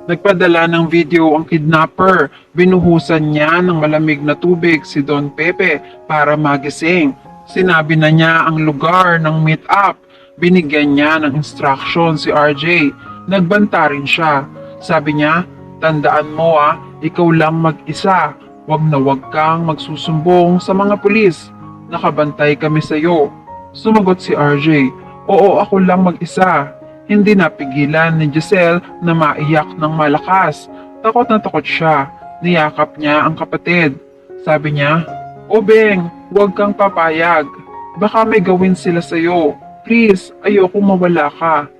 Nagpadala ng video ang kidnapper. Binuhusan niya ng malamig na tubig si Don Pepe para magising. Sinabi na niya ang lugar ng meet-up. Binigyan niya ng instruction si RJ. Nagbanta rin siya. Sabi niya, tandaan mo ikaw lang mag-isa. Wag na wag kang magsusumbong sa mga pulis. Nakabantay kami sa iyo. Sumagot si RJ, oo ako lang mag-isa. Hindi napigilan ni Giselle na maiyak ng malakas. Takot na takot siya. Niyakap niya ang kapatid. Sabi niya, O Beng, huwag kang papayag. Baka may gawin sila sa'yo. Please, ayoko mawala ka.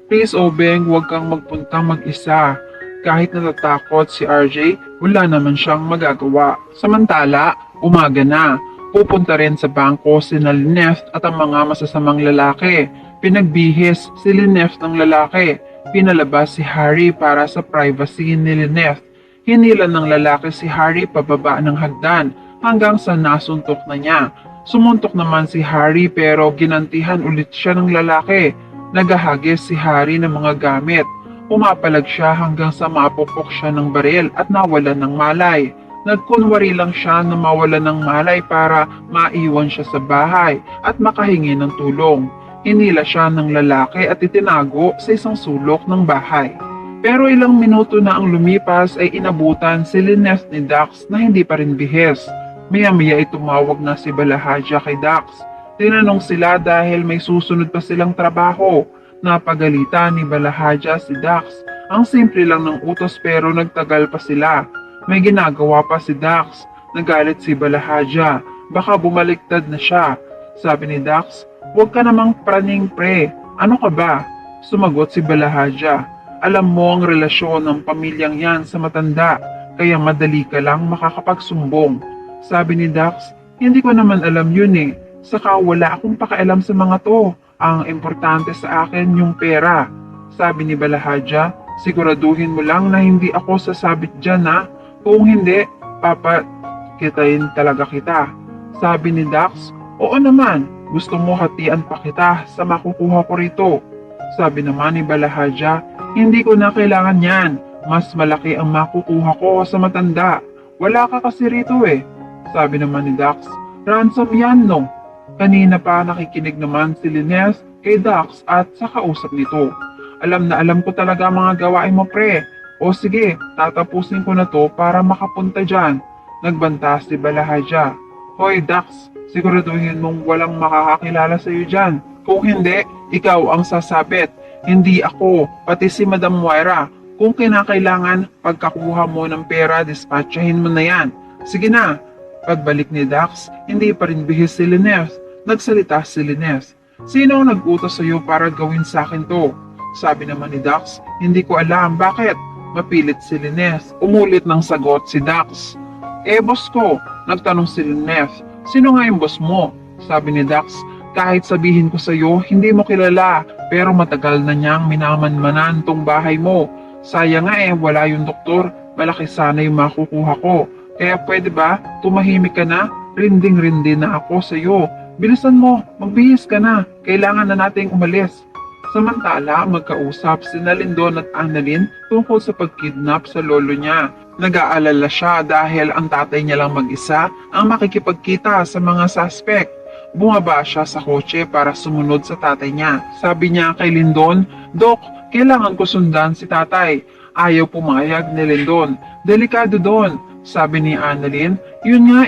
Please, O Beng, huwag kang magpuntang mag-isa. Kahit natatakot si RJ, wala naman siyang magagawa. Samantala, umaga na. Pupunta rin sa bangko si Lynette at ang mga masasamang lalaki. Pinagbihis si Lynette ng lalaki. Pinalabas si Harry para sa privacy ni Lynette. Hinila ng lalaki si Harry pababa ng hagdan hanggang sa nasuntok na niya. Sumuntok naman si Harry pero ginantihan ulit siya ng lalaki. Nagahagis si Harry ng mga gamit. Pumapalag siya hanggang sa mapupok siya ng baril at nawalan ng malay. Nagkunwari lang siya na mawalan ng malay para maiwan siya sa bahay at makahingi ng tulong. Hinila siya ng lalaki at itinago sa isang sulok ng bahay. Pero ilang minuto na ang lumipas ay inabutan si Lynette ni Dax na hindi pa rin bihis. Maya-maya ay tumawag na si Balahadja kay Dax. Tinanong sila dahil may susunod pa silang trabaho. Napagalitan ni Balahadja si Dax. Ang simple lang ng utos pero nagtagal pa sila. May ginagawa pa si Dax. Nagalit si Balahadja. Baka bumaliktad na siya. Sabi ni Dax, huwag ka namang praning pre. Ano ka ba? Sumagot si Balahadja. Alam mo ang relasyon ng pamilyang yan sa matanda, kaya madali ka lang makakapagsumbong. Sabi ni Dax, hindi ko naman alam yun eh. Saka wala akong pakialam sa mga to. Ang importante sa akin yung pera. Sabi ni Balahadja, siguraduhin mo lang na hindi ako sasabit dyan Kung hindi, papakitayin talaga kita. Sabi ni Dax, oo naman, gusto mo hatian pa kita sa makukuha ko rito. Sabi naman ni Balahadja, hindi ko na kailangan yan. Mas malaki ang makukuha ko sa matanda. Wala ka kasi rito eh. Sabi naman ni Dax, ransom yan no. Kanina pa nakikinig naman si Lynette kay Dax at sa kausap nito. Alam na alam ko talaga mga gawain mo pre. O sige, tatapusin ko na to para makapunta dyan. Nagbanta si Balahadja. Hoy Dax, siguraduhin mong walang makakakilala sa iyo dyan. Kung hindi, ikaw ang sasabit. Hindi ako, pati si Madam Moira. Kung kinakailangan, pagkakuha mo ng pera, dispatchahin mo na yan. Sige na. Pagbalik ni Dax, hindi pa rin bihis si Lynette. Nagsalita si Lynette. Sino ang nag-utos sa iyo para gawin sa akin to? Sabi naman ni Dax, hindi ko alam. Bakit? Mapilit si Lynette. Umulit ng sagot si Dax. Boss ko, nagtanong si Lynette. Sino nga yung boss mo? Sabi ni Dax, kahit sabihin ko sa iyo, hindi mo kilala, pero matagal na niyang minamanmanan tong bahay mo. Sayang nga wala yung doktor, malaki sana yung makukuha ko. Kaya pwede ba, tumahimik ka na? Rinding-rindi na ako sa iyo. Bilisan mo, magbihis ka na, kailangan na nating umalis. Samantala, magkausap si Lindon at Annalyn tungkol sa pagkidnap sa lolo niya. Nag-aalala siya dahil ang tatay niya lang mag-isa ang makikipagkita sa mga suspect. Bumaba siya sa kotse para sumunod sa tatay niya. Sabi niya kay Lindon, Dok, kailangan ko sundan si tatay. Ayaw pumayag ni Lindon. Delikado doon. Sabi ni Annalyn, yun nga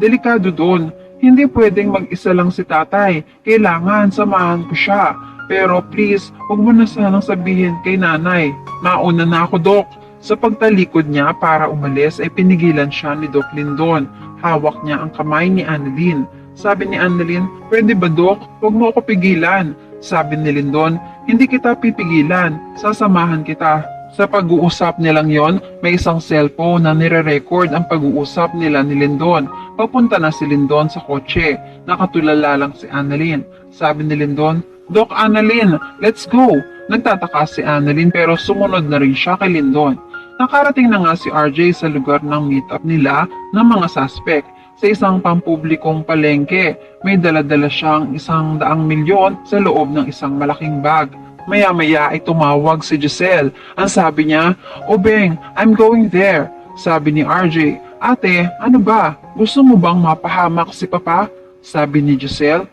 delikado doon. Hindi pwedeng mag-isa lang si tatay. Kailangan samahan ko siya. Pero please, huwag mo na sanang sabihin kay nanay. Mauna na ako, Dok. Sa pagtalikod niya para umalis ay pinigilan siya ni Doc Lindon. Hawak niya ang kamay ni Annalyn. Sabi ni Annalyn, pwede ba Dok? Huwag mo ako pigilan. Sabi ni Lindon, hindi kita pipigilan. Sasamahan kita. Sa pag-uusap nilang yon, may isang cellphone na nire-record ang pag-uusap nila ni Lindon. Papunta na si Lindon sa kotse. Nakatulala lang si Annalyn. Sabi ni Lindon, Doc Annalyn, let's go! Nagtataka si Annalyn pero sumunod na rin siya kay Lindon. Nakarating na nga si RJ sa lugar ng meet-up nila ng mga suspect. Sa isang pampublikong palengke, may dala-dala siyang 100 milyon sa loob ng isang malaking bag. Maya-maya ay tumawag si Giselle. Ang sabi niya, "Obeng, I'm going there." Sabi ni RJ, "Ate, ano ba? Gusto mo bang mapahamak si Papa?" Sabi ni Giselle,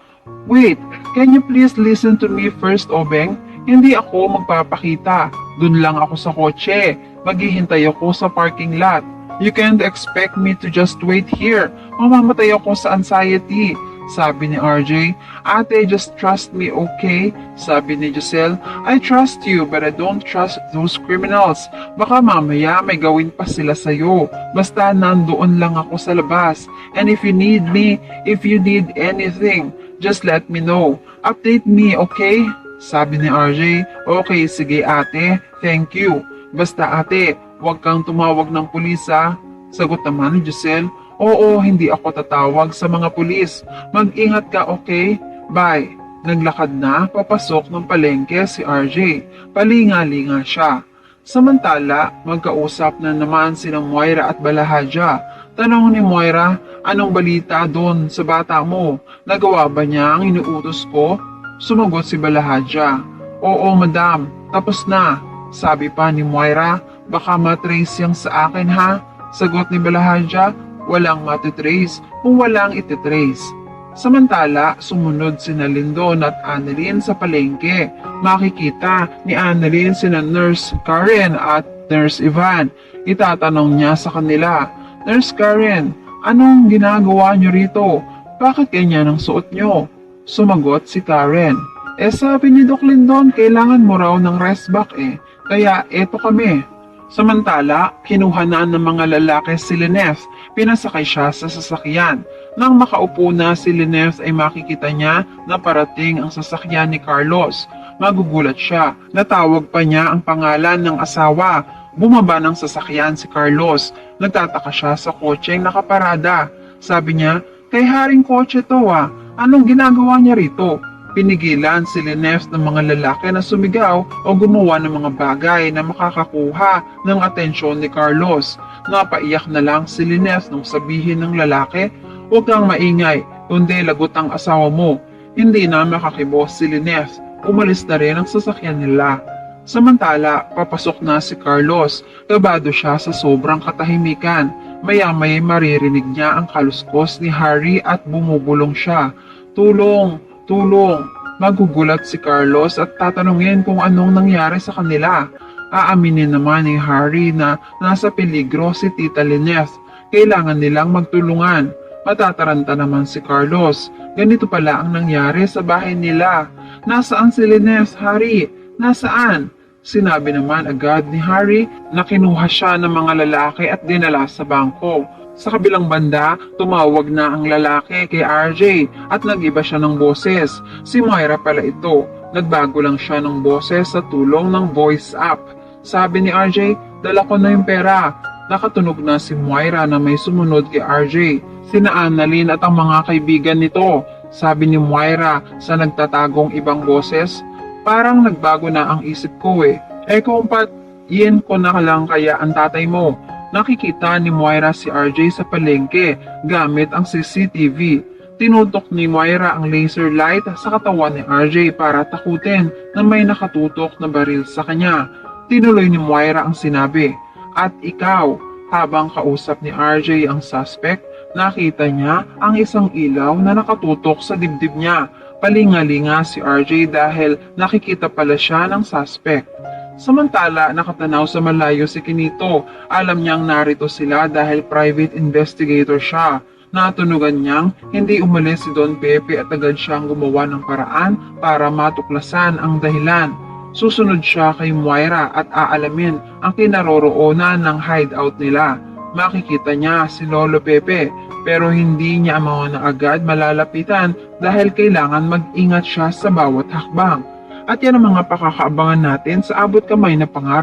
"Wait, can you please listen to me first, Obeng? Hindi ako magpapakita. Dun lang ako sa kotse. Maghihintay ako sa parking lot. You can't expect me to just wait here. Mamamatay ako sa anxiety." Sabi ni RJ, "Ate, just trust me, okay?" Sabi ni Giselle, "I trust you, but I don't trust those criminals. Baka mamaya may gawin pa sila sa'yo. Basta nandoon lang ako sa labas. And if you need me, if you need anything, just let me know. Update me, okay?" Sabi ni RJ, "Okay, sige ate, thank you. Basta ate, huwag kang tumawag ng pulis ha." Sagot naman ni Giselle, "Oo, hindi ako tatawag sa mga pulis. Mag-ingat ka, okay? Bye." Naglakad na papasok ng palengke si RJ. Palinga-linga siya. Samantala, magkausap na naman sina Moira at Balahadja. Tanong ni Moira, "Anong balita doon sa bata mo? Nagawa ba niya ang inuutos ko?" Sumagot si Balahadja, "Oo, madam, tapos na." Sabi pa ni Moira, "Baka matrace yang sa akin ha?" Sagot ni Balahadja, "Walang matitrace kung walang ititrace." Samantala, sumunod sina Lindon at Annalyn sa palengke. Makikita ni Annalyn sina Nurse Karen at Nurse Ivan. Itatanong niya sa kanila, "Nurse Karen, anong ginagawa niyo rito? Bakit ganyan ang suot niyo?" Sumagot si Karen, Sabi ni Doc Lindon, kailangan mo raw ng rest back Kaya eto kami." Samantala, kinuha na ng mga lalaki si Lineth. Pinasakay siya sa sasakyan. Nang makaupo na si Lineth ay makikita niya na parating ang sasakyan ni Carlos. Magugulat siya. Natawag pa niya ang pangalan ng asawa. Bumaba ng sasakyan si Carlos. Nagtataka siya sa kotseng nakaparada. Sabi niya, "Kay haring kotse to Anong ginagawa niya rito?" Pinigilan si Lineth ng mga lalaki na sumigaw o gumawa ng mga bagay na makakakuha ng atensyon ni Carlos. Napaiyak na lang si Lineth nung sabihin ng lalaki, "Huwag kang maingay, kundi lagot ang asawa mo." Hindi na makakibos si Lineth. Umalis na rin ang sasakyan nila. Samantala, papasok na si Carlos. Kabado siya sa sobrang katahimikan. Maya-may maririnig niya ang kaluskos ni Harry at bumubulong siya. "Tulong! Tulong!" Magugulat si Carlos at tatanungin kung anong nangyari sa kanila. Aaminin naman ni Harry na nasa peligro si Tita Lineth. Kailangan nilang magtulungan. Matataranta naman si Carlos. Ganito pala ang nangyari sa bahay nila. "Nasaan si Lineth, Harry? Nasaan?" Sinabi naman agad ni Harry na kinuha siya ng mga lalaki at dinala sa bangko. Sa kabilang banda, tumawag na ang lalaki kay RJ at nag-iba siya ng boses. Si Moira pala ito. Nagbago lang siya ng boses sa tulong ng voice app. Sabi ni RJ, "Dala ko na yung pera." Nakatunog na si Moira na may sumunod kay RJ. Sina Annalyn at ang mga kaibigan nito. Sabi ni Moira sa nagtatagong ibang boses, "Parang nagbago na ang isip ko kung yin ko na lang kaya ang tatay mo." Nakikita ni Moira si RJ sa palengke gamit ang CCTV. Tinutok ni Moira ang laser light sa katawan ni RJ para takutin na may nakatutok na baril sa kanya. Tinuloy ni Moira ang sinabi, "At ikaw." Habang kausap ni RJ ang suspect, nakita niya ang isang ilaw na nakatutok sa dibdib niya. Palingalinga si RJ dahil nakikita pala siya ng suspect. Samantala, nakatanaw sa malayo si Kinito. Alam niyang narito sila dahil private investigator siya. Natunugan niyang hindi umalis si Don Pepe at agad siyang gumawa ng paraan para matuklasan ang dahilan. Susunod siya kay Moira at aalamin ang kinaroroonan ng hideout nila. Makikita niya si Lolo Pepe pero hindi niya na agad malalapitan dahil kailangan mag-ingat siya sa bawat hakbang. At yan ang mga pakakaabangan natin sa abot kamay na pangarap.